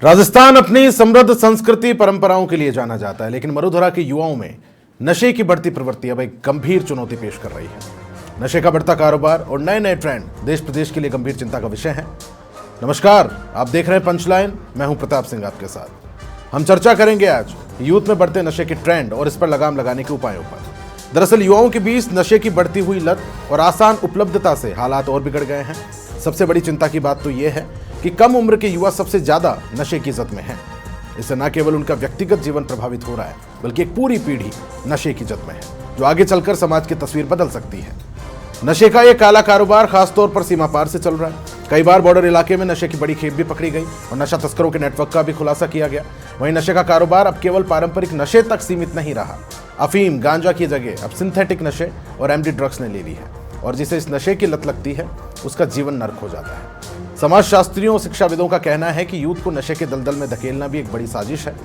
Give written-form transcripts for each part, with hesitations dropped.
राजस्थान अपनी समृद्ध संस्कृति परंपराओं के लिए जाना जाता है, लेकिन मरुधरा के युवाओं में नशे की बढ़ती प्रवृत्ति अब एक गंभीर चुनौती पेश कर रही है। नशे का बढ़ता कारोबार और नए नए ट्रेंड देश प्रदेश के लिए गंभीर चिंता का विषय है। नमस्कार, आप देख रहे हैं पंचलाइन। मैं हूं प्रताप सिंह आपके साथ। हम चर्चा करेंगे आज यूथ में बढ़ते नशे के ट्रेंड और इस पर लगाम लगाने के उपायों पर। दरअसल युवाओं के बीच नशे की बढ़ती हुई लत और आसान उपलब्धता से हालात और बिगड़ गए हैं। सबसे बड़ी चिंता की बात तो यह है कि कम उम्र के युवा सबसे ज्यादा नशे की जद में हैं। इससे न केवल उनका व्यक्तिगत जीवन प्रभावित हो रहा है, बल्कि एक पूरी पीढ़ी नशे की जद में है, जो आगे चलकर समाज की तस्वीर बदल सकती है। नशे का यह काला कारोबार खासतौर पर सीमा पार से चल रहा है। कई बार बॉर्डर इलाके में नशे की बड़ी खेप भी पकड़ी गई और नशा तस्करों के नेटवर्क का भी खुलासा किया गया। वहीं नशे का कारोबार अब केवल पारंपरिक नशे तक सीमित नहीं रहा। अफीम, गांजा की जगह अब सिंथेटिक नशे और एमडी ड्रग्स ने ले ली है, और जिसे इस नशे की लत लगती है उसका जीवन नर्क हो जाता है। समाजशास्त्रियों और शिक्षाविदों का कहना है कि यूथ को नशे के दलदल में धकेलना भी एक बड़ी साजिश है।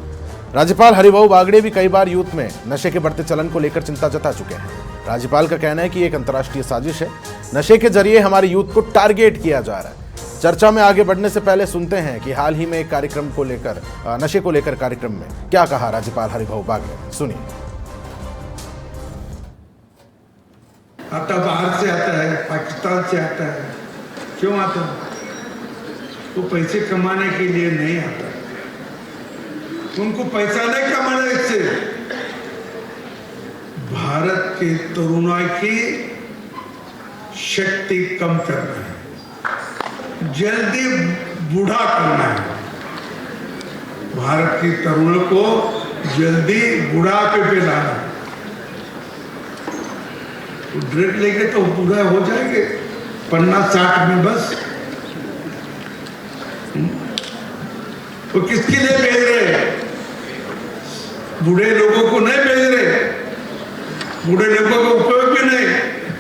राज्यपाल हरिभाऊ बागड़े भी कई बार यूथ में नशे के बढ़ते चलन को लेकर चिंता जता चुके हैं। राज्यपाल का कहना है कि एक अंतर्राष्ट्रीय साजिश है। नशे के जरिए हमारे यूथ को टारगेट किया जा रहा है। चर्चा में आगे बढ़ने से पहले सुनते हैं कि हाल ही में एक कार्यक्रम को लेकर नशे को लेकर कार्यक्रम में क्या कहा राज्यपाल हरिभाऊ बागड़े। सुनिए। आता बाहर से आता है, पाकिस्तान से आता है। क्यों आता है? वो पैसे कमाने के लिए नहीं आता। उनको पैसा नहीं कमाना इससे। भारत के तरुणों की शक्ति कम करना है, जल्दी बूढ़ा करना है। भारत के तरुणों को जल्दी बुढ़ापे पे लाना है। ड्रग लेके तो बूढ़ा हो जाएंगे 50-60 में बस। वो किसके लिए भेज रहे? बूढ़े लोगों को नहीं भेज रहे। बूढ़े लोगों का उपयोग भी नहीं,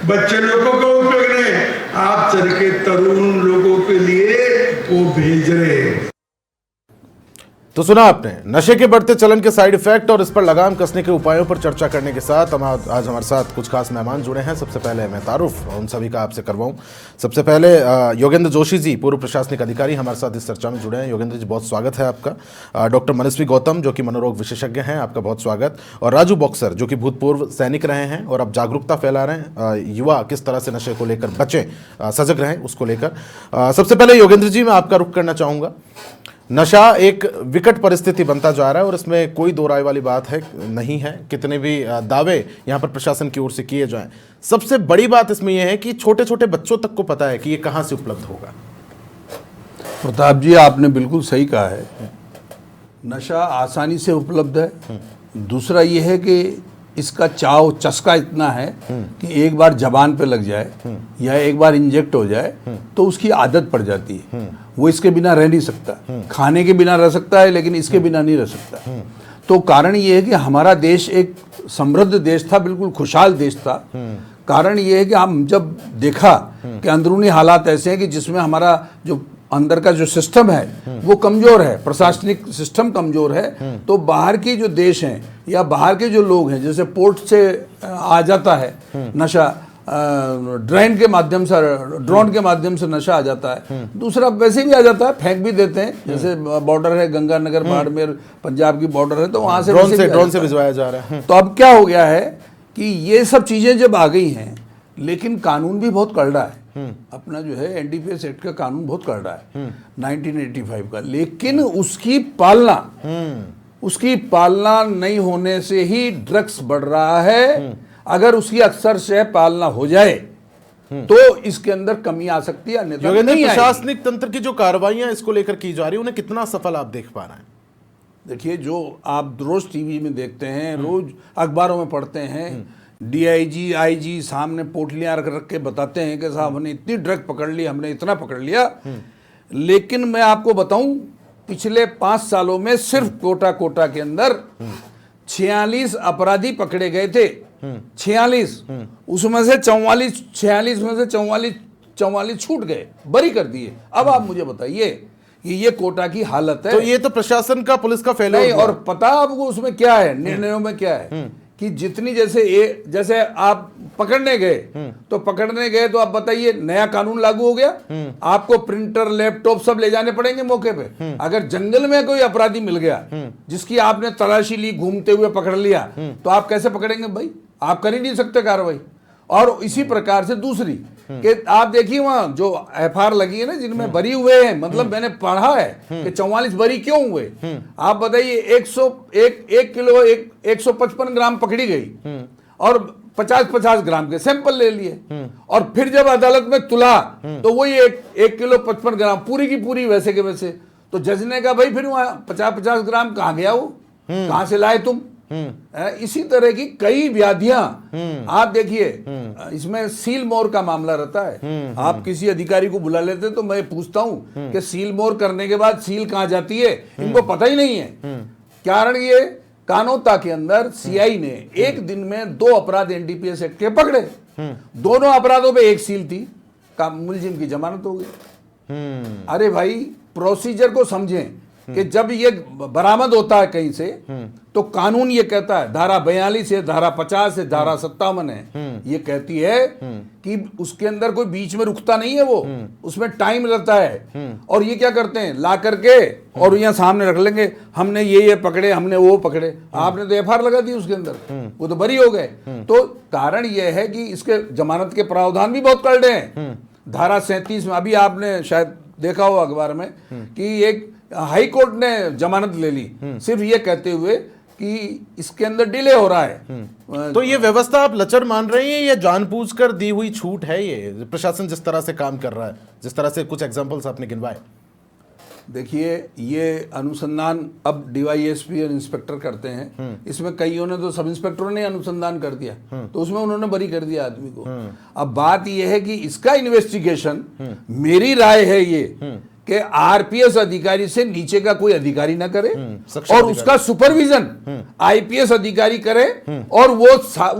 बच्चे लोगों का उपयोग नहीं, आप सर के तरुण लोगों के लिए वो भेज रहे हैं। तो सुना आपने नशे के बढ़ते चलन के साइड इफेक्ट और इस पर लगाम कसने के उपायों पर चर्चा करने के साथ आज हमारे साथ कुछ खास मेहमान जुड़े हैं। सबसे पहले मैं तारुफ उन सभी का आपसे करवाऊं। सबसे पहले योगेंद्र जोशी जी, पूर्व प्रशासनिक अधिकारी, हमारे साथ इस चर्चा में जुड़े हैं। योगेंद्र जी, बहुत स्वागत है आपका। डॉक्टर मनस्वी गौतम, जो कि मनोरोग विशेषज्ञ हैं, आपका बहुत स्वागत। और राजू बॉक्सर, जो कि भूतपूर्व सैनिक रहे हैं और अब जागरूकता फैला रहे हैं, युवा किस तरह से नशे को लेकर बचें, सजग रहें उसको लेकर। सबसे पहले योगेंद्र जी, मैं आपका रुख करना चाहूँगा। नशा एक विकट परिस्थिति बनता जा रहा है और इसमें कोई दो राय वाली बात है नहीं है, कितने भी दावे यहाँ पर प्रशासन की ओर से किए जाएं। सबसे बड़ी बात इसमें यह है कि छोटे छोटे बच्चों तक को पता है कि ये कहाँ से उपलब्ध होगा। प्रताप जी, आपने बिल्कुल सही कहा है। नशा आसानी से उपलब्ध है। दूसरा ये है कि इसका चाव चस्का इतना है कि एक बार जबान पे लग जाए या एक बार इंजेक्ट हो जाए तो उसकी आदत पड़ जाती है। वो इसके बिना रह नहीं सकता। खाने के बिना रह सकता है, लेकिन इसके बिना नहीं रह सकता। तो कारण ये है कि हमारा देश एक समृद्ध देश था, बिल्कुल खुशहाल देश था। कारण ये है कि हम जब देखा कि अंदरूनी हालात ऐसे हैं कि जिसमें हमारा जो अंदर का जो सिस्टम है वो कमजोर है, प्रशासनिक सिस्टम कमजोर है, तो बाहर के जो देश हैं या बाहर के जो लोग हैं, जैसे पोर्ट से आ जाता है नशा, ड्रोन के माध्यम से नशा आ जाता है। दूसरा वैसे भी आ जाता है, फेंक भी देते हैं। जैसे बॉर्डर है गंगानगर बाड़मेर पंजाब की बॉर्डर है, तो वहां से ड्रोन से भिजवाया जा रहा है। तो अब क्या हो गया है कि ये सब चीजें जब आ गई हैं, लेकिन कानून भी बहुत कड़वा है। अपना जो है एनडीपीएस एक्ट का कानून बहुत कड़वा है 1985 का, लेकिन उसकी पालना नहीं होने से ही ड्रग्स बढ़ रहा है। अगर उसकी अक्सर से पालना हो जाए तो इसके अंदर कमी आ सकती है, अन्यथा नहीं। प्रशासनिक तंत्र की जो कार्रवाइयां इसको लेकर की जा रही है, उन्हें कितना सफल आप देख पा रहे हैं? देखिए, जो आप रोज टीवी में देखते हैं, रोज अखबारों में पढ़ते हैं, डीआईजी आईजी सामने पोटलियां रख रख के बताते हैं कि साहब हमने इतनी ड्रग पकड़ ली, हमने इतना पकड़ लिया। लेकिन मैं आपको बताऊं, पिछले 5 सालों में सिर्फ कोटा के अंदर 46 अपराधी पकड़े गए थे। 46, उसमें से 44 छूट गए, बरी कर दिए। अब आप मुझे बताइए कि ये कोटा की हालत है। तो ये तो प्रशासन का, पुलिस का फेलियर नहीं। और पता आपको उसमें क्या है, निर्णयों में क्या है कि जितनी जैसे आप पकड़ने गए तो आप बताइए नया कानून लागू हो गया, आपको प्रिंटर लैपटॉप सब ले जाने पड़ेंगे मौके पे। अगर जंगल में कोई अपराधी मिल गया जिसकी आपने तलाशी ली, घूमते हुए पकड़ लिया, तो आप कैसे पकड़ेंगे भाई? आप कर ही नहीं सकते कार्रवाई। और इसी प्रकार से दूसरी कि आप देखिए वहां जो एफआईआर लगी है ना, जिनमें बरी हुए हैं, मतलब मैंने पढ़ा है कि 44 बरी क्यों हुए। आप बताइए 1 किलो 155 ग्राम पकड़ी गई और 50 ग्राम के सैंपल ले लिए, और फिर जब अदालत में तुला तो वही 1 किलो 55 ग्राम पूरी की पूरी वैसे के वैसे। तो जज ने कहा भाई फिर वहां 50 ग्राम कहां गया, वो कहां से लाए तुम? इसी तरह की कई व्याधियां आप देखिए, इसमें सील मोर का मामला रहता है। आप किसी अधिकारी को बुला लेते तो मैं पूछता हूं कि सील मोर करने के बाद सील कहां जाती है, इनको पता ही नहीं है। कारण ये कानोता के अंदर सीआई ने एक दिन में 2 अपराध एनडीपीएस एक्ट के पकड़े, दोनों अपराधों पे एक सील थी, मुलजिम की जमानत हो गई। अरे भाई प्रोसीजर को समझें कि जब ये बरामद होता है कहीं से तो कानून ये कहता है, धारा 42 है, धारा 50 है, धारा 57 है, ये कहती है कि उसके अंदर कोई बीच में रुकता नहीं है, वो उसमें टाइम रहता है। और ये क्या करते हैं, ला करके और यहाँ सामने रख लेंगे, हमने ये पकड़े, हमने वो पकड़े। आपने तो एफआईआर लगा दी उसके अंदर, वो तो बरी हो गए। तो कारण ये है कि इसके जमानत के प्रावधान भी बहुत कड़े हैं। धारा 37 में अभी आपने शायद देखा हो अखबार में कि एक हाई कोर्ट ने जमानत ले ली, सिर्फ ये कहते हुए कि इसके अंदर डिले हो रहा है। तो ये व्यवस्था आप लचर मान रही हैं या जानबूझकर दी हुई छूट है? ये प्रशासन जिस तरह से काम कर रहा है, जिस तरह से कुछ एग्जांपल्स आपने गिनवाए। देखिए ये अनुसंधान अब डीवाईएसपी और इंस्पेक्टर करते हैं, इसमें कईयों ने तो सब इंस्पेक्टरों ने अनुसंधान कर दिया, तो उसमें उन्होंने बरी कर दिया आदमी को। अब बात यह है कि इसका इन्वेस्टिगेशन, मेरी राय है ये कि आरपीएस अधिकारी से नीचे का कोई अधिकारी ना करे और उसका सुपरविजन आईपीएस अधिकारी करे, और वो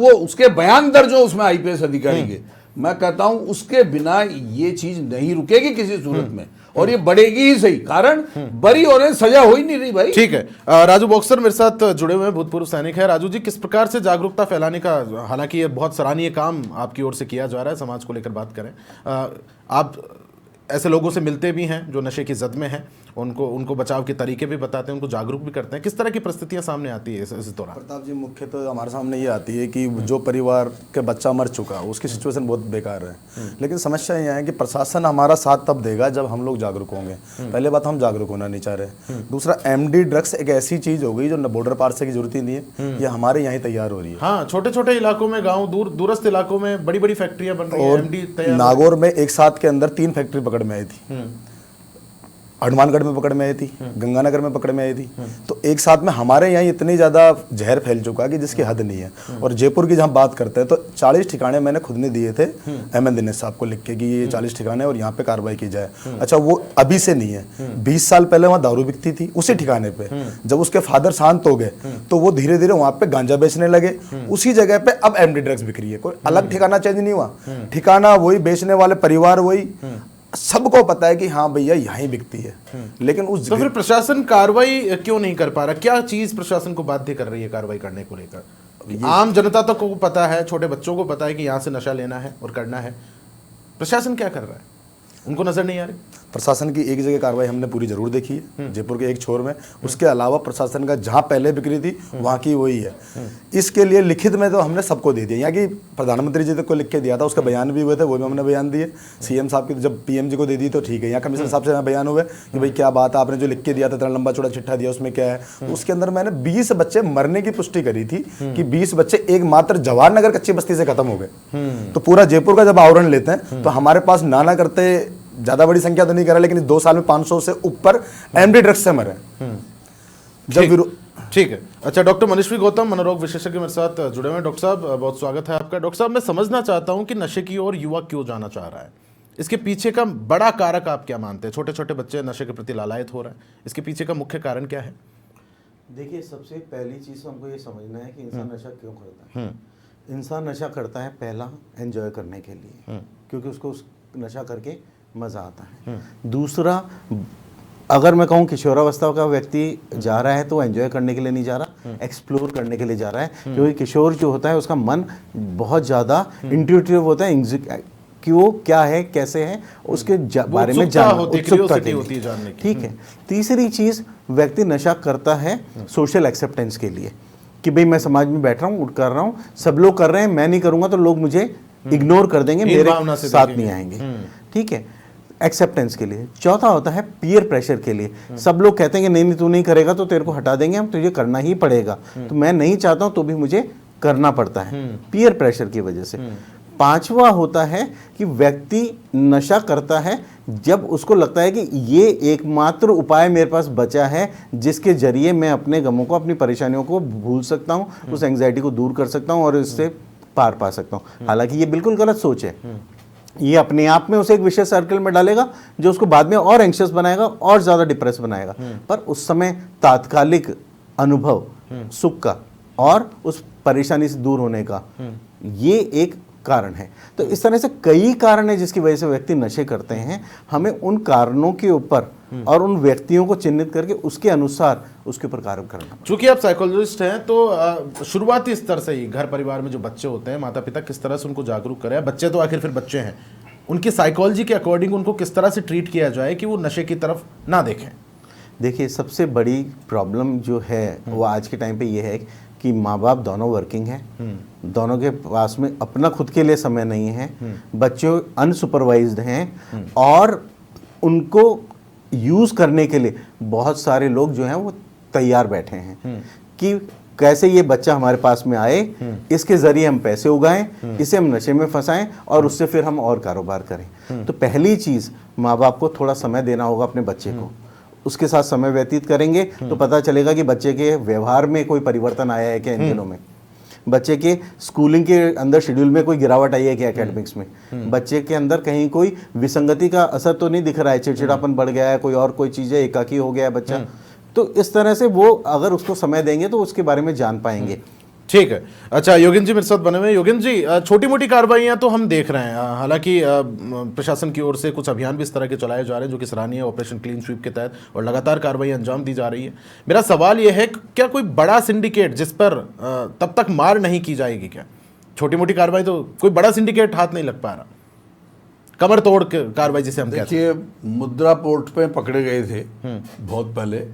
उसके बयान दर्ज हो उसमें आईपीएस अधिकारी के। मैं कहता हूं उसके बिना ये चीज नहीं रुकेगी किसी सूरत में, और ये बढ़ेगी ही सही। कारण बरी होने सजा हो ही नहीं रही भाई। ठीक है, राजू बॉक्सर मेरे साथ जुड़े हुए हैं, भूतपूर्व सैनिक है। राजू जी, किस प्रकार से जागरूकता फैलाने का, हालांकि ये बहुत सराहनीय काम आपकी ओर से किया जा रहा है, समाज को लेकर बात करें, आप ऐसे लोगों से मिलते भी हैं जो नशे की जद में हैं, उनको बचाव के तरीके भी बताते हैं, उनको जागरूक भी करते हैं। किस तरह की परिस्थितियां सामने आती है इस दौरान? प्रताप जी, मुख्य तो हमारे सामने ये आती है कि जो परिवार के बच्चा मर चुका उसकी सिचुएशन बहुत बेकार है, लेकिन समस्या ये है कि प्रशासन हमारा साथ तब देगा जब हम लोग जागरूक होंगे। पहले बात, हम जागरूक होना नहीं चाह रहे। दूसरा, एमडी ड्रग्स एक ऐसी चीज हो गई जो बॉर्डर पार से की जरूरत ही नहीं है, ये हमारे यहाँ तैयार हो रही है। हाँ, छोटे छोटे इलाकों में, गाँव दूरस्थ इलाकों में बड़ी बड़ी फैक्ट्रियां बन रही हैं, एमडी तैयार। नागौर में एक साथ के अंदर 3 फैक्ट्री पकड़ में आई थी, हनुमानगढ़ में पकड़ में आई थी, गंगानगर में पकड़ में आई थी। तो एक साथ में हमारे यहाँ इतनी ज़्यादा जहर फैल चुका है कि जिसकी हद नहीं है। और जयपुर की जहाँ बात करते हैं तो 40 ठिकाने मैंने खुद ने दिए थे एमएन दिनेश साहब को लिख के कि ये 40 ठिकाने और यहाँ पे कार्रवाई की जाए। अच्छा, वो अभी से नहीं है, 20 साल पहले वहाँ दारू बिकती थी उसी ठिकाने पे। जब उसके फादर शांत हो गए तो वो धीरे धीरे वहाँ पे गांजा बेचने लगे, उसी जगह पे अब एमडी ड्रग्स बिक रही है। कोई अलग ठिकाना चेंज नहीं हुआ, ठिकाना वही, बेचने वाले परिवार वही, सबको पता है कि हाँ भैया यहीं बिकती है। लेकिन उस तो फिर प्रशासन कार्रवाई क्यों नहीं कर पा रहा? क्या चीज प्रशासन को बाध्य कर रही है कार्रवाई करने को लेकर? आम जनता तक को पता है, छोटे बच्चों को पता है कि यहाँ से नशा लेना है और करना है, प्रशासन क्या कर रहा है? उनको नजर नहीं आ रही? प्रशासन की एक जगह कार्रवाई हमने पूरी जरूर देखी है, जयपुर के एक छोर में। उसके अलावा प्रशासन का जहां पहले बिक्री थी वहां की वही है। इसके लिए लिखित में तो हमने सबको दे दिया, यहाँ की प्रधानमंत्री जी तक को लिख के दिया था, उसके बयान भी हुए थे, वो भी हमने बयान दिए। सीएम साहब की जब पीएम जी को दे दी तो ठीक है, यहाँ कमिश्नर साहब से बयान हुए कि भाई क्या बात है, आपने जो लिख के दिया था, इतना लंबा चौड़ा चिट्ठा दिया, उसमें क्या है। तो उसके अंदर मैंने 20 बच्चे मरने की पुष्टि करी थी कि 20 बच्चे एकमात्र जवाहर नगर कच्ची बस्ती से खत्म हो गए। तो पूरा जयपुर का जब आवरण लेते हैं तो हमारे पास नाना करते, ज्यादा बड़ी संख्या तो नहीं करा, लेकिन 2 साल में 500 से ऊपर एमडी ड्रग्स से मरे। ठीक है। अच्छा, डॉक्टर मनीश्वी गौतम, मनोरोग विशेषज्ञ मेरे साथ जुड़े हुए हैं। डॉक्टर साहब, बहुत स्वागत है आपका। डॉक्टर साहब, मैं समझना चाहता हूं कि नशे की ओर युवा क्यों जाना चाह रहा है, इसके पीछे का बड़ा कारक आप क्या मानते हैं? छोटे छोटे बच्चे नशे के प्रति लालायित हो रहे हैं, इसके पीछे का मुख्य कारण क्या है? देखिए, सबसे पहली चीज़ हमको ये समझना है कि इंसान नशा क्यों करता है। इंसान नशा करता है पहला एंजॉय करने के लिए, क्योंकि उसको उस नशा करके मज़ा आता है। दूसरा, अगर मैं कहूँ किशोरावस्था का व्यक्ति जा रहा है तो एंजॉय करने के लिए नहीं जा रहा, एक्सप्लोर करने के लिए जा रहा है, क्योंकि किशोर जो होता है उसका मन बहुत ज़्यादा इंट्यूटिव होता है कि वो क्या है कैसे है उसके बारे में उत्सुकता होती है जानने की। ठीक है। तीसरी चीज़, व्यक्ति नशा करता है सोशल एक्सेप्टेंस के लिए, कि भाई मैं समाज में बैठ रहा हूँ, उठ कर रहा हूँ, सब लोग कर रहे हैं, मैं नहीं करूँगा तो लोग मुझे इग्नोर कर देंगे, मेरे साथ नहीं आएंगे। ठीक है, एक्सेप्टेंस के लिए। चौथा होता है पीयर प्रेशर के लिए, सब लोग कहते हैं कि नहीं नहीं तू नहीं करेगा तो तेरे को हटा देंगे हम, तुझे करना ही पड़ेगा, तो मैं नहीं चाहता हूँ तो भी मुझे करना पड़ता है, पीयर प्रेशर की वजह से। पांचवा होता है कि व्यक्ति नशा करता है जब उसको लगता है कि ये एकमात्र उपाय मेरे पास बचा है जिसके जरिए मैं अपने गमों को, अपनी परेशानियों को भूल सकता हूँ, उस एंग्जाइटी को दूर कर सकता हूँ और इससे पार पा सकता हूँ। हालांकि ये बिल्कुल गलत सोच है। ये अपने आप में उसे एक विशेष सर्कल में डालेगा जो उसको बाद में और एंग्शियस बनाएगा और ज़्यादा डिप्रेस बनाएगा। पर उस समय तात्कालिक अनुभव सुख का और उस परेशानी से दूर होने का ये एक कारण है। तो इस तरह से कई कारण है जिसकी वजह से व्यक्ति नशे करते हैं। हमें उन कारणों के ऊपर और उन व्यक्तियों को चिन्हित करके उसके अनुसार उसके ऊपर कार्य करना। चूंकि आप साइकोलॉजिस्ट हैं तो शुरुआती स्तर से ही घर परिवार में जो बच्चे होते हैं, माता पिता किस तरह से उनको जागरूक करें, बच्चे तो आखिर फिर बच्चे हैं, उनकी साइकोलॉजी के अकॉर्डिंग उनको किस तरह से ट्रीट किया जाए कि वो नशे की तरफ ना देखें। देखिए, सबसे बड़ी प्रॉब्लम जो है वो आज के टाइम पे ये है कि माँ बाप दोनों वर्किंग हैं, दोनों के पास में अपना खुद के लिए समय नहीं है, बच्चे अनसुपरवाइज्ड हैं और उनको यूज करने के लिए बहुत सारे लोग जो हैं वो तैयार बैठे हैं कि कैसे ये बच्चा हमारे पास में आए, इसके जरिए हम पैसे उगाएं, इसे हम नशे में फंसाएं और उससे फिर हम और कारोबार करें। तो पहली चीज, माँ बाप को थोड़ा समय देना होगा अपने बच्चे को, उसके साथ समय व्यतीत करेंगे तो पता चलेगा कि बच्चे के व्यवहार में कोई परिवर्तन आया है क्या इन दिनों में, बच्चे के स्कूलिंग के अंदर शेड्यूल में कोई गिरावट आई है क्या एकेडमिक्स में, बच्चे के अंदर कहीं कोई विसंगति का असर तो नहीं दिख रहा है, चिड़चिड़ापन बढ़ गया है, कोई और कोई चीज़ है, एकाकी हो गया है बच्चा। तो इस तरह से वो अगर उसको समय देंगे तो उसके बारे में जान पाएंगे। ठीक है। अच्छा, योगेंद्र जी मेरे साथ बने हुए। योगेंद्र जी, छोटी मोटी कार्रवाइयाँ तो हम देख रहे हैं, हालांकि प्रशासन की ओर से कुछ अभियान भी इस तरह के चलाए जा रहे हैं जो कि सराहनीय है, ऑपरेशन क्लीन स्वीप के तहत, और लगातार कार्रवाई अंजाम दी जा रही है। मेरा सवाल यह है, क्या कोई बड़ा सिंडिकेट जिस पर तब तक मार नहीं की जाएगी क्या? छोटी मोटी कार्रवाई तो कोई बड़ा सिंडिकेट हाथ नहीं लग पा रहा, कमर तोड़ कार्रवाई जिसे हम कहते हैं। मुद्रा पोर्ट पे पकड़े गए थे बहुत पहले,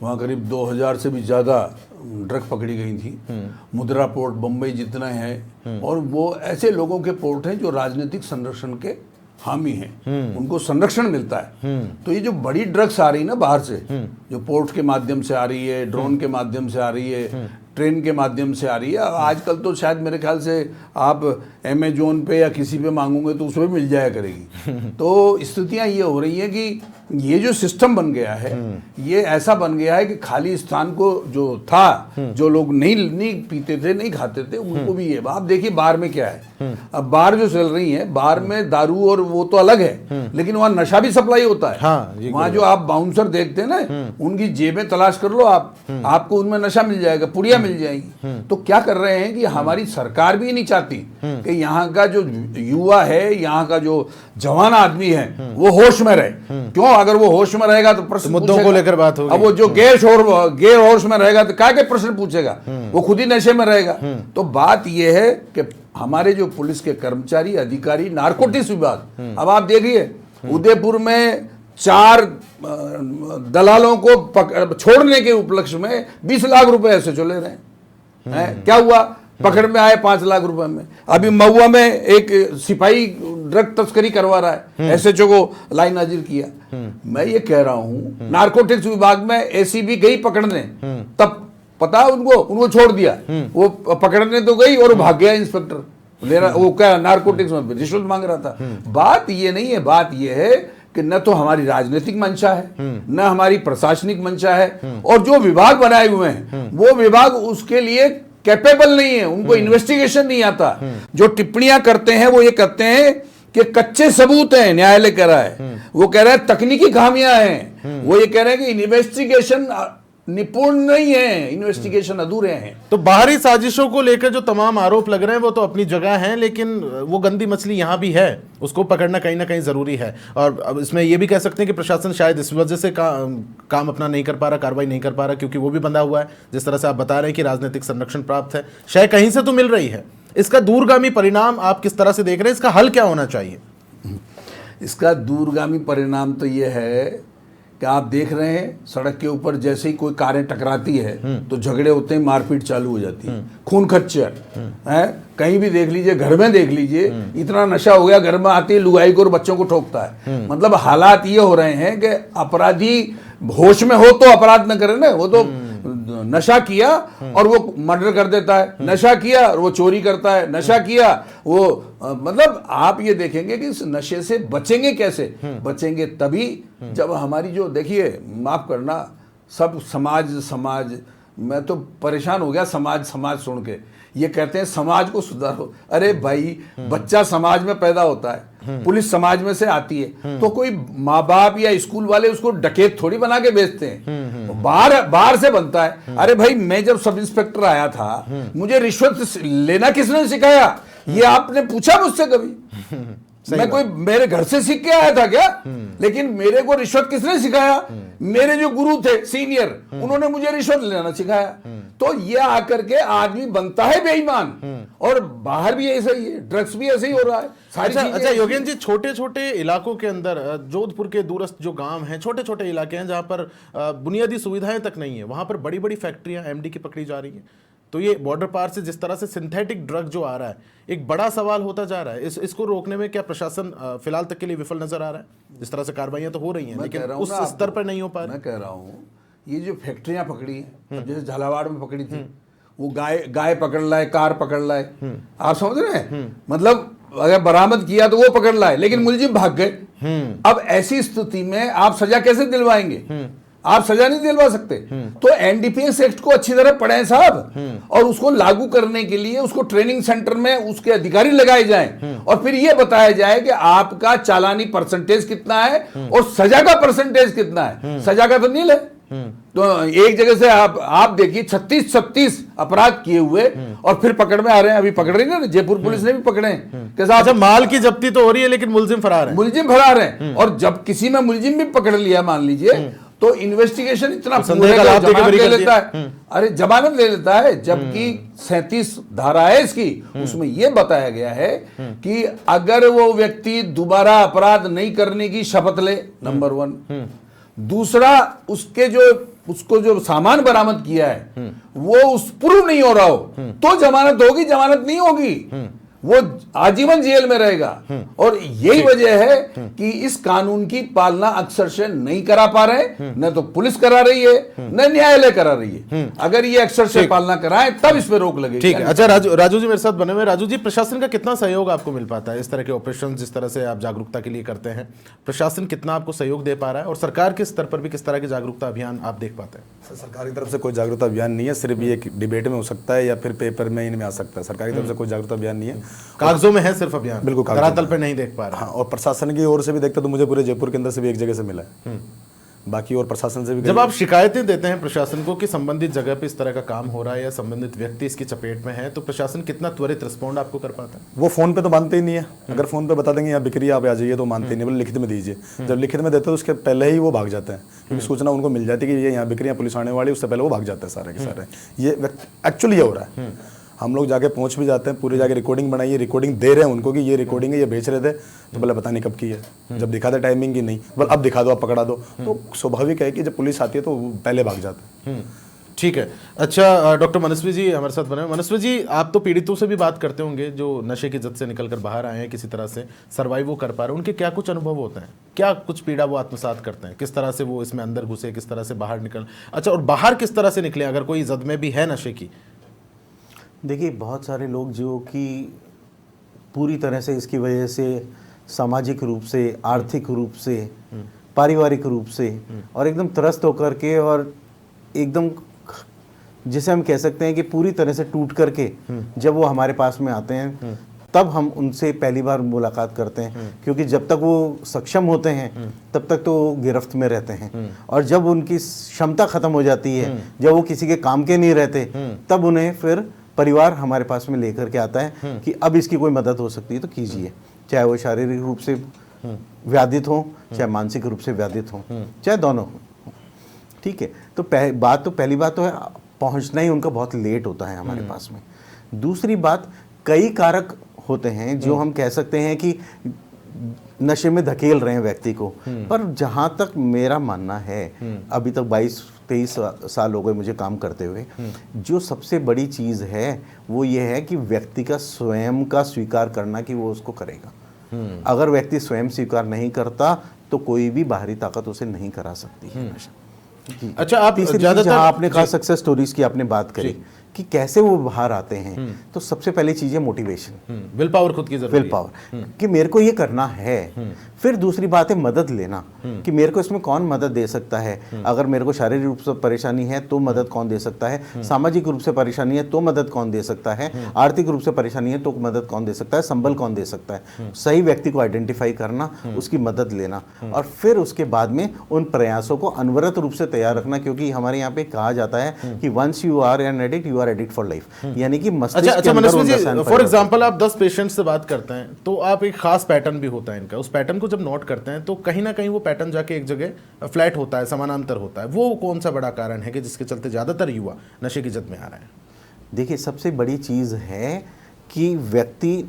वहाँ करीब 2000 से भी ज़्यादा ड्रग पकड़ी गई थी। मुद्रा पोर्ट बम्बई जितना है, और वो ऐसे लोगों के पोर्ट हैं जो राजनीतिक संरक्षण के हामी हैं, उनको संरक्षण मिलता है। तो ये जो बड़ी ड्रग्स आ रही ना बाहर से, जो पोर्ट के माध्यम से आ रही है, ड्रोन के माध्यम से आ रही है, ट्रेन के माध्यम से आ रही है, आजकल तो शायद मेरे ख्याल से आप अमेजोन पे या किसी पे मांगोगे तो उसमें मिल जाया करेगी। तो स्थितियां ये हो रही हैं कि ये जो सिस्टम बन गया है, ये ऐसा बन गया है कि खाली स्थान को जो था, जो लोग नहीं पीते थे, नहीं खाते थे, उनको भी ये। आप देखिए बार में क्या है, अब बार जो चल रही है, बार में दारू और वो तो अलग है, लेकिन वहाँ नशा भी सप्लाई होता है। हाँ, वहाँ जो आप बाउंसर देखते हैं ना, उनकी जेबें तलाश कर लो आप, आपको उनमें नशा मिल जाएगा, पुड़िया मिल जाएगी। तो क्या कर रहे हैं कि हमारी सरकार भी नहीं चाहती कि यहाँ का जो युवा है, यहाँ का जो जवान आदमी है, वो होश में रहे। क्यों? अगर वो होश में रहेगा तो प्रश्न मुद्दों को लेकर बात होगी। अब वो जो गैर होश में रहेगा तो क्या के प्रश्न पूछेगा, वो खुद ही नशे में रहेगा। तो बात ये है कि हमारे जो पुलिस के कर्मचारी, अधिकारी, नारकोटिक्स विभाग, अब आप देखिए उदयपुर में 4 दलालों को छोड़ने के उपलक्ष्य में 20 लाख रुपए ऐसे चले रहे हैं। क्या हुआ? पकड़ में आए 5 लाख रुपए में। अभी महुआ में एक सिपाही ड्रग तस्करी करवा रहा है, एसएचओ को लाइन हाजिर किया। मैं ये कह रहा हूं, नारकोटिक्स विभाग में एसीबी गई पकड़ने, तब पता उनको छोड़ दिया, वो पकड़ने तो गई और भाग गया इंस्पेक्टर ले रहा, वो क्या नारकोटिक्स में रिश्वत मांग रहा था। बात ये नहीं है, बात ये है कि न तो हमारी राजनीतिक मंशा है, न हमारी प्रशासनिक मंशा है, और जो विभाग बनाए हुए हैं वो विभाग उसके लिए कैपेबल नहीं है, उनको इन्वेस्टिगेशन नहीं आता। जो टिप्पणियां करते हैं वो ये कहते हैं कि कच्चे सबूत हैं, न्यायालय कह रहा है, वो कह रहा है तकनीकी खामियां हैं, वो ये कह रहे हैं कि इन्वेस्टिगेशन निपुण नहीं है, इन्वेस्टिगेशन अधूरे हैं। तो बाहरी साजिशों को लेकर जो तमाम आरोप लग रहे हैं वो तो अपनी जगह हैं, लेकिन वो गंदी मछली यहाँ भी है, उसको पकड़ना कहीं ना कहीं जरूरी है। और अब इसमें ये भी कह सकते हैं कि प्रशासन शायद इस वजह से काम अपना नहीं कर पा रहा, कार्रवाई नहीं कर पा रहा, क्योंकि वो भी बंधा हुआ है। जिस तरह से आप बता रहे हैं कि राजनीतिक संरक्षण प्राप्त है, शायद कहीं से तो मिल रही है। इसका दूरगामी परिणाम आप किस तरह से देख रहे हैं? इसका हल क्या होना चाहिए? इसका दूरगामी परिणाम तो ये है कि आप देख रहे हैं सड़क के ऊपर जैसे ही कोई कारें टकराती है तो झगड़े होते हैं, मारपीट चालू हो जाती है, खून खच्चर है। कहीं भी देख लीजिए, घर में देख लीजिए, इतना नशा हो गया, घर में आती है लुगाई को और बच्चों को ठोकता है। मतलब हालात ये हो रहे हैं कि अपराधी होश में हो तो अपराध न करे ना, वो तो नशा किया और वो मर्डर कर देता है, नशा किया और वो चोरी करता है, नशा किया वो मतलब आप ये देखेंगे कि इस नशे से बचेंगे कैसे? बचेंगे तभी जब हमारी जो, देखिए माफ करना, सब समाज मैं तो परेशान हो गया समाज सुन के। ये कहते हैं समाज को सुधारो। अरे भाई, बच्चा समाज में पैदा होता है, पुलिस समाज में से आती है, तो कोई माँ बाप या स्कूल वाले उसको डकैत थोड़ी बना के बेचते हैं, बाहर से बनता है। अरे भाई, मैं जब सब इंस्पेक्टर आया था, मुझे रिश्वत लेना किसने सिखाया? ये आपने पूछा मुझसे कभी? मैं कोई मेरे घर से सीख के आया था क्या? लेकिन मेरे को रिश्वत किसने सिखाया? मेरे जो गुरु थे सीनियर, उन्होंने मुझे रिश्वत लेना सिखाया। तो ये आकर के आदमी बनता है बेईमान। और बाहर भी ऐसा ही है, ड्रग्स भी ऐसे ही हो रहा है। अच्छा योगेन जी, छोटे छोटे इलाकों के अंदर, जोधपुर के दूरस्थ जो गांव हैं, छोटे छोटे इलाके हैं जहां पर बुनियादी सुविधाएं तक नहीं है, वहां पर बड़ी बड़ी फैक्ट्रियां एमडी की पकड़ी जा रही है। तो ये बॉर्डर पार से जिस तरह से सिंथेटिक ड्रग जो आ रहा है, एक बड़ा सवाल होता जा रहा है। इसको रोकने में क्या प्रशासन फिलहाल तक के लिए विफल नजर आ रहा है? जिस तरह से कार्रवाइयां तो हो रही हैं, लेकिन उस स्तर पर नहीं हो पा रही। मैं कह रहा हूँ, ये जो फैक्ट्रियां पकड़ी हैं, जैसे झालावाड़ में पकड़ी थी, वो गाय पकड़ लाए, कार पकड़ लाए, आप समझ रहे हैं? मतलब अगर बरामद किया तो वो पकड़ लाए, लेकिन मुलजिम भाग गए। अब ऐसी स्थिति में आप सजा कैसे दिलवाएंगे? आप सजा नहीं दिलवा सकते। तो एनडीपीएस एक्ट को अच्छी तरह पढ़ें साहब, और उसको लागू करने के लिए उसको ट्रेनिंग सेंटर में उसके अधिकारी लगाए जाएं, और फिर यह बताया जाए कि आपका चालानी परसेंटेज कितना है और सजा का परसेंटेज कितना है। सजा का तो नील है। तो एक जगह से आप देखिए 36 अपराध किए हुए और फिर पकड़ में आ रहे हैं। अभी पकड़ रही ना, जयपुर पुलिस ने भी पकड़े हैं। अच्छा, माल की जब्ती तो हो रही है, लेकिन मुलजिम फरार है। और जब किसी में मुलजिम भी पकड़ लिया मान लीजिए, तो इन्वेस्टिगेशन इतना संदेह का लाभ जमानत ले लेता है। अरे जमानत ले लेता है, जबकि 37 धारा है इसकी, उसमें यह बताया गया है कि अगर वो व्यक्ति दोबारा अपराध नहीं करने की शपथ ले, नंबर 1, दूसरा उसको जो सामान बरामद किया है वो उस प्रूव नहीं हो रहा हो तो जमानत होगी, जमानत नहीं होगी वो आजीवन जेल में रहेगा। और यही वजह है कि इस कानून की पालना अक्सर से नहीं करा पा रहे, न तो पुलिस करा रही है न न्यायालय करा रही है। अगर ये अक्सर से पालना कराए तब इस पे रोक लगेगी। ठीक है। अच्छा राजू जी मेरे साथ बने हुए। राजू जी, प्रशासन का कितना सहयोग आपको मिल पाता है इस तरह के ऑपरेशन जिस तरह से आप जागरूकता के लिए करते हैं? प्रशासन कितना आपको सहयोग दे पा रहा है, और सरकार के स्तर पर भी किस तरह के जागरूकता अभियान आप देख पाते हैं? सरकार की तरफ से कोई जागरूकता अभियान नहीं है, सिर्फ ये डिबेट में हो सकता है या फिर पेपर में इनमें आ सकता है। सरकार की तरफ से कोई जागरूकता अभियान नहीं है, कागजों में है सिर्फ अभियान, बिल्कुल धरातल पे नहीं देख पा रहे। हाँ, और प्रशासन की ओर से भी देखते तो मुझे पूरे जयपुर के अंदर से भी एक जगह से मिला है, बाकी और प्रशासन से भी। जब आप शिकायतें देते हैं प्रशासन को कि संबंधित जगह पे इस तरह का काम हो रहा है या संबंधित व्यक्ति इसकी चपेट में है, तो प्रशासन कितना त्वरित रिस्पॉन्ड आपको कर पाता है? वो फोन पे तो मानते ही नहीं है। अगर फोन पे बता देंगे यहाँ बिक्री आप आ जाइए तो मानते ही नहीं, बोले लिखित में दीजिए। जब लिखित में देते तो उसके पहले ही वो भाग जाते हैं, क्योंकि सूचना उनको मिल जाती है कि ये यहाँ बिक्री पुलिस आने वाली, उससे पहले वो भाग जाते हैं सारे के सारे। ये एक्चुअली ये हो रहा है। हम लोग जाके पहुंच भी जाते हैं, पूरी जाके रिकॉर्डिंग बनाइए, रिकॉर्डिंग दे रहे हैं उनको कि ये रिकॉर्डिंग है, ये बेच रहे थे, तो बोले पता नहीं कब की है। जब दिखा दे टाइमिंग की नहीं, बोले अब दिखा दो, अब पकड़ा दो। तो स्वाभाविक है कि जब पुलिस आती है तो पहले भाग जाते हैं। ठीक है। अच्छा डॉक्टर मनस्वी जी हमारे साथ बने। मनस्वी जी, आप तो पीड़ितों से भी बात करते होंगे जो नशे की जद से निकल कर बाहर आए हैं, किसी तरह से सर्वाइव वो कर पा रहे हैं, उनके क्या कुछ अनुभव होते हैं? क्या कुछ पीड़ा वो आत्मसात करते हैं? किस तरह से वो इसमें अंदर घुसे, किस तरह से बाहर निकल, अच्छा और बाहर किस तरह से निकले अगर कोई जद में भी है नशे की? देखिए, बहुत सारे लोग जो कि पूरी तरह से इसकी वजह से सामाजिक रूप से, आर्थिक रूप से, पारिवारिक रूप से और एकदम त्रस्त होकर के और एकदम जिसे हम कह सकते हैं कि पूरी तरह से टूट करके जब वो हमारे पास में आते हैं तब हम उनसे पहली बार मुलाकात करते हैं, क्योंकि जब तक वो सक्षम होते हैं तब तक तो वो गिरफ्त में रहते हैं, और जब उनकी क्षमता खत्म हो जाती है, जब वो किसी के काम के नहीं रहते, तब उन्हें फिर परिवार हमारे पास में लेकर के आता है कि अब इसकी कोई मदद हो सकती है तो कीजिए, चाहे वो शारीरिक रूप से व्याधित हो, चाहे मानसिक रूप से व्याधित हो, चाहे दोनों हो। ठीक है, तो पहली बात तो है पहुंचना ही उनका बहुत लेट होता है हमारे पास में। दूसरी बात, कई कारक होते हैं जो हम कह सकते हैं कि नशे में धकेल रहे हैं व्यक्ति को, पर जहां तक मेरा मानना है, अभी तक 22-23 साल हो गए मुझे काम करते हुए, जो सबसे बड़ी चीज़ है वो ये है कि व्यक्ति का स्वयं का स्वीकार करना कि वो उसको करेगा। अगर व्यक्ति स्वयं स्वीकार नहीं करता तो कोई भी बाहरी ताकत उसे नहीं करा सकती है नशा। अच्छा, आप ज्यादातर आपने कहा सक्सेस स्टोरीज की आपने बात करी कि कैसे वो बाहर आते हैं, तो सबसे पहली चीज है मोटिवेशन, विल पावर, खुद की जरूरत, विल पावर कि मेरे को ये करना है। फिर दूसरी बात है मदद लेना, कि मेरे को इसमें कौन मदद दे सकता है। अगर मेरे को शारीरिक रूप से परेशानी है तो मदद कौन दे सकता है, सामाजिक रूप से परेशानी है तो मदद कौन दे सकता है, आर्थिक रूप से परेशानी है तो मदद कौन दे सकता है, संबल कौन दे सकता है। सही व्यक्ति को आइडेंटिफाई करना, उसकी मदद लेना, और फिर उसके बाद में उन प्रयासों को अनवरत रूप से तैयार रखना, क्योंकि हमारे यहाँ पे कहा जाता है कि once you are an addict you are addict for life, यानी कि मस्तिष्क के अंदर वो रसायन फॉर एग्जांपल आप 10 पेशेंट से बात करते हैं तो आप एक खास पैटर्न भी होता है इनका, उस पैटर्न को जब नोट करते हैं तो कहीं ना कहीं वो पैटर्न जाके एक जगह फ्लैट होता है, समानांतर होता है। वो कौन सा बड़ा कारण है कि जिसके चलते ज्यादातर युवा नशे की जद में आ रहे हैं? देखिए, सबसे बड़ी चीज है कि व्यक्ति,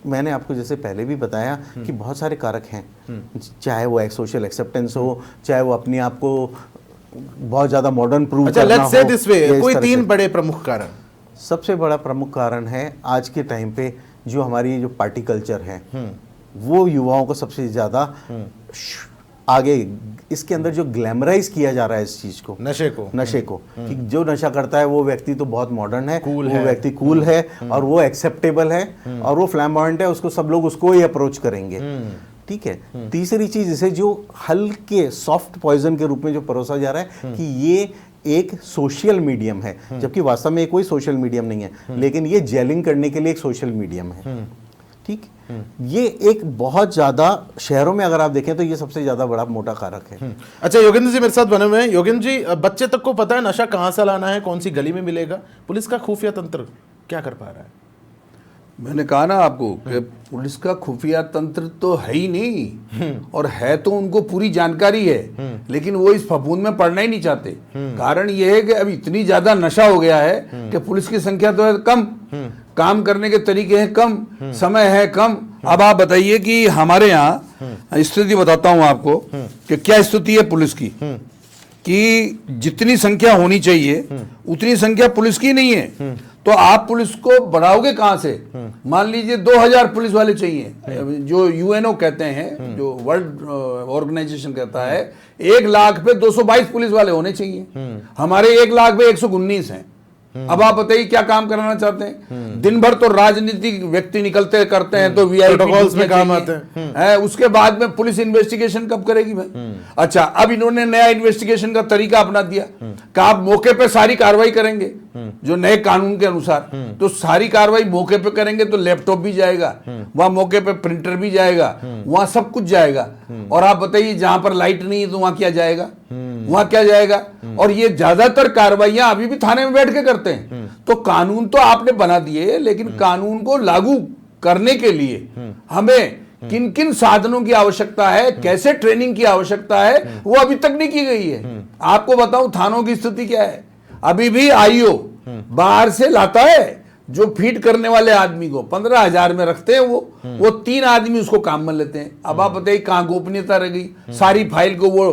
मैंने आपको जैसे पहले भी बताया कि बहुत सारे कारक हैं, चाहे वो एक सोशल एक्सेप्टेंस हो, चाहे वो अपने आप को बहुत ज्यादा मॉडर्न प्रूव अच्छा, करना लेट्स से हो, दिस वे, या इस कोई तरह 3 से। बड़े प्रमुख कारण। सबसे बड़ा प्रमुख कारण है आज के टाइम पे जो हमारी जो पार्टी कल्चर है, वो युवाओं को सबसे ज्यादा आगे, इसके अंदर जो ग्लैमराइज किया जा रहा है इस चीज को, नशे को कि जो नशा करता है वो व्यक्ति तो बहुत मॉडर्न है, वो व्यक्ति कूल है, और वो एक्सेप्टेबल है, और वो फ्लैम्बॉयंट है, उसको सब लोग उसको ही अप्रोच करेंगे। ठीक है। तीसरी चीज इसे जो हल्के सॉफ्ट पॉइजन के रूप में जो परोसा जा रहा है कि ये एक सोशल मीडियम है, जबकि वास्तव में कोई सोशल मीडियम नहीं है, लेकिन ये जेलिंग करने के लिए एक सोशल मीडियम है। ठीक, ये एक बहुत ज्यादा शहरों में अगर आप देखें तो ये सबसे ज्यादा बड़ा मोटा कारक है। अच्छा, योगेंद्र जी मेरे साथ बने हुए हैं। योगेंद्र जी, बच्चे तक को पता है नशा कहां से लाना है, कौन सी गली में मिलेगा, पुलिस का खुफिया तंत्र क्या कर पा रहा है? मैंने कहा ना आपको कि पुलिस का खुफिया तंत्र तो है ही नहीं, और है तो उनको पूरी जानकारी है, लेकिन वो इस फफूंद में पड़ना ही नहीं चाहते। कारण ये है कि अब इतनी ज्यादा नशा हो गया है कि पुलिस की संख्या तो है कम, काम करने के तरीके हैं कम, समय है कम। अब आप बताइए कि हमारे यहाँ स्थिति बताता हूँ आपको कि क्या स्थिति है पुलिस की, कि जितनी संख्या होनी चाहिए उतनी संख्या पुलिस की नहीं है, तो आप पुलिस को बढ़ाओगे कहां से? मान लीजिए 2000 पुलिस वाले चाहिए, जो यूएनओ कहते हैं, जो वर्ल्ड ऑर्गेनाइजेशन कहता है 1 लाख पे 222 पुलिस वाले होने चाहिए, हमारे 1 लाख पे 119 हैं। अब आप बताइए क्या काम कराना चाहते हैं? दिन भर तो राजनीतिक व्यक्ति निकलते करते हैं तो प्रोटोकॉल्स में काम आते हैं, उसके बाद में पुलिस इन्वेस्टिगेशन कब करेगी भाई? अच्छा, अब इन्होंने नया इन्वेस्टिगेशन का तरीका अपना दिया कि आप मौके पे सारी कार्रवाई करेंगे जो नए कानून के अनुसार, तो सारी कार्रवाई मौके पे करेंगे तो लैपटॉप भी जाएगा वहां, मौके पे प्रिंटर भी जाएगा वहां, सब कुछ जाएगा। और आप बताइए जहां पर लाइट नहीं है तो वहां क्या जाएगा? वहां क्या जाएगा? और ये ज्यादातर कार्रवाइयां अभी भी थाने में बैठ के करते हैं। तो कानून तो आपने बना दिए, लेकिन कानून को लागू करने के लिए हमें किन किन साधनों की आवश्यकता है, कैसे ट्रेनिंग की आवश्यकता है, वो अभी तक नहीं की गई है। आपको बताऊं थानों की स्थिति क्या है, अभी भी आईओ बाहर से लाता है, जो फीड करने वाले आदमी को 15,000 में रखते हैं, वो 3 आदमी उसको काम में लेते हैं। अब आप बताइए कहां गोपनीयता रह गई? सारी फाइल को वो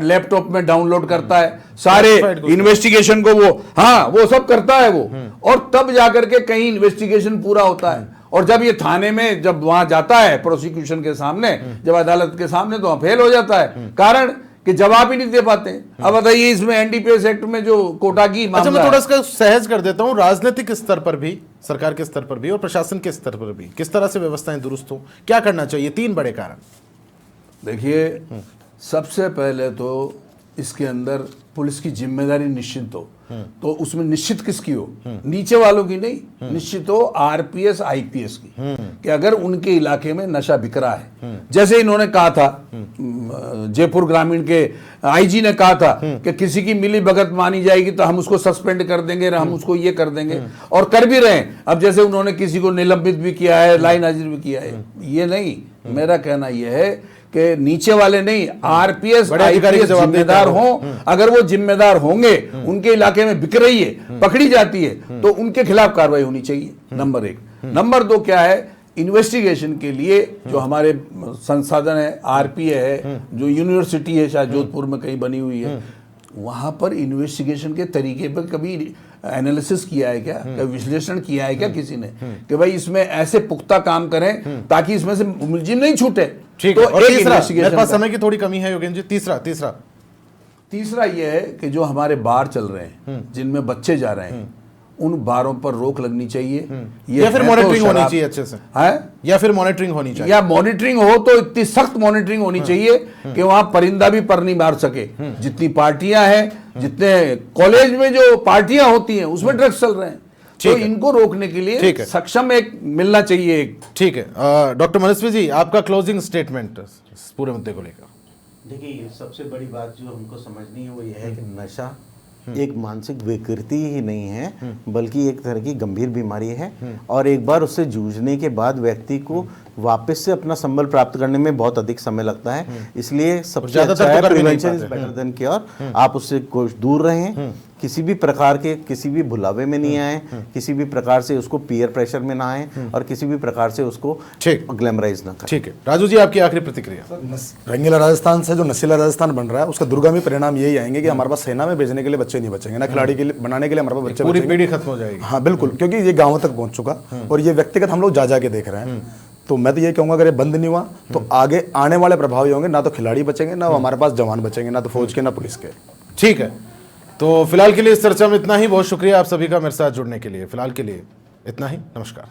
लैपटॉप में डाउनलोड करता है, सारे इन्वेस्टिगेशन को वो सब करता है वो, और तब जाकर के कहीं इन्वेस्टिगेशन पूरा होता है। और जब ये थाने में जब वहां जाता है प्रोसिक्यूशन के सामने, जब अदालत के सामने, तो वहां फेल हो जाता है, कारण कि जवाब ही नहीं दे पाते। अब बताइए इसमें एनडीपीएस एक्ट में जो कोटा की अच्छा, मैं थोड़ा इसका सहज कर देता हूं, राजनीतिक स्तर पर भी, सरकार के स्तर पर भी और प्रशासन के स्तर पर भी किस तरह से व्यवस्थाएं दुरुस्त हो, क्या करना चाहिए? 3 बड़े कारण। देखिए, सबसे पहले तो इसके अंदर पुलिस की जिम्मेदारी निश्चित हो तो उसमें निश्चित किसकी हो? नीचे वालों की नहीं, निश्चित हो आरपीएस आईपीएस की, कि अगर उनके इलाके में नशा बिक रहा है, जैसे इन्होंने कहा था, जयपुर ग्रामीण के आईजी ने कहा था कि किसी की मिली भगत मानी जाएगी तो हम उसको सस्पेंड कर देंगे, हम उसको ये कर देंगे, और कर भी रहे हैं। अब जैसे उन्होंने किसी को निलंबित भी किया है, लाइन हाजिर भी किया है। ये नहीं, मेरा कहना यह है कि नीचे वाले नहीं, आरपीएस आईपीएस जिम्मेदार हों। अगर वो जिम्मेदार होंगे, उनके इलाके में बिक रही है, पकड़ी जाती है, तो उनके खिलाफ कार्रवाई होनी चाहिए, नंबर 1। नंबर 2 क्या है, इन्वेस्टिगेशन के लिए जो हमारे संसाधन है, आरपीए है, जो यूनिवर्सिटी है शायद जोधपुर में कहीं बनी हुई है, वहां पर इन्वेस्टिगेशन के तरीके पर कभी एनालिसिस किया है क्या, कभी विश्लेषण किया है क्या किसी ने, कि भाई इसमें ऐसे पुख्ता काम करें ताकि इसमें से मुलजिम नहीं छूटे। ठीक है। और तीसरा, मेरे पास समय की थोड़ी कमी है योगेंद्र जी, तीसरा ये है कि जो हमारे बार चल रहे हैं, जिनमें बच्चे जा रहे हैं, उन बारों पर रोक लगनी चाहिए, या फिर मॉनिटरिंग होनी चाहिए अच्छे से, है, या फिर मॉनिटरिंग होनी चाहिए, या मॉनिटरिंग हो तो इतनी सख्त मॉनिटरिंग होनी चाहिए कि वहां परिंदा भी पर नहीं मार सके। जितनी पार्टियां हैं, जितने कॉलेज में जो पार्टियां होती हैं, उसमें ड्रग्स चल रहे हैं, तो इनको रोकने के लिए सक्षम एक मिलना चाहिए एक। ठीक है। डॉक्टर मनस्वी जी, आपका क्लोजिंग स्टेटमेंट इस पूरे मुद्दे को लेकर। देखिए, सबसे बड़ी बात जो हमको समझनी है वो ये है कि नशा एक मानसिक विकृति ही नहीं है, बल्कि एक तरह की गंभीर बीमारी है, और एक बार उससे जूझने के बाद व्यक्ति को वापस से अपना संबल प्राप्त करने में बहुत अधिक समय लगता है। इसलिए सबसे अच्छा है prevention is better than cure. आप उससे कुछ दूर रहें, किसी भी प्रकार के किसी भी भुलावे में नहीं आए, किसी भी प्रकार से उसको पीयर प्रेशर में ना आए, और किसी भी प्रकार से उसको ग्लैमराइज ना करें। ठीक है। राजू जी, आपकी आखिरी प्रतिक्रिया। रंगीला राजस्थान से जो नशीला राजस्थान बन रहा है, उसका दुर्गामी परिणाम यही आएंगे कि हमारे पास सेना में भेजने के लिए बच्चे नहीं बचेंगे, ना खिलाड़ी के लिए बनाने के लिए हमारे पास बच्चे, पूरी पीढ़ी खत्म हो जाएगी। हाँ बिल्कुल, क्योंकि ये गाँवों तक पहुंच चुका, और ये व्यक्तिगत हम लोग जा के देख रहे हैं। तो मैं तो ये कहूंगा, अगर ये बंद नहीं हुआ तो आगे आने वाले प्रभाव ये होंगे, ना तो खिलाड़ी बचेंगे, ना हमारे पास जवान बचेंगे, ना तो फौज के, ना पुलिस के। ठीक है, तो फिलहाल के लिए इस चर्चा में इतना ही। बहुत शुक्रिया आप सभी का मेरे साथ जुड़ने के लिए। फिलहाल के लिए इतना ही, नमस्कार।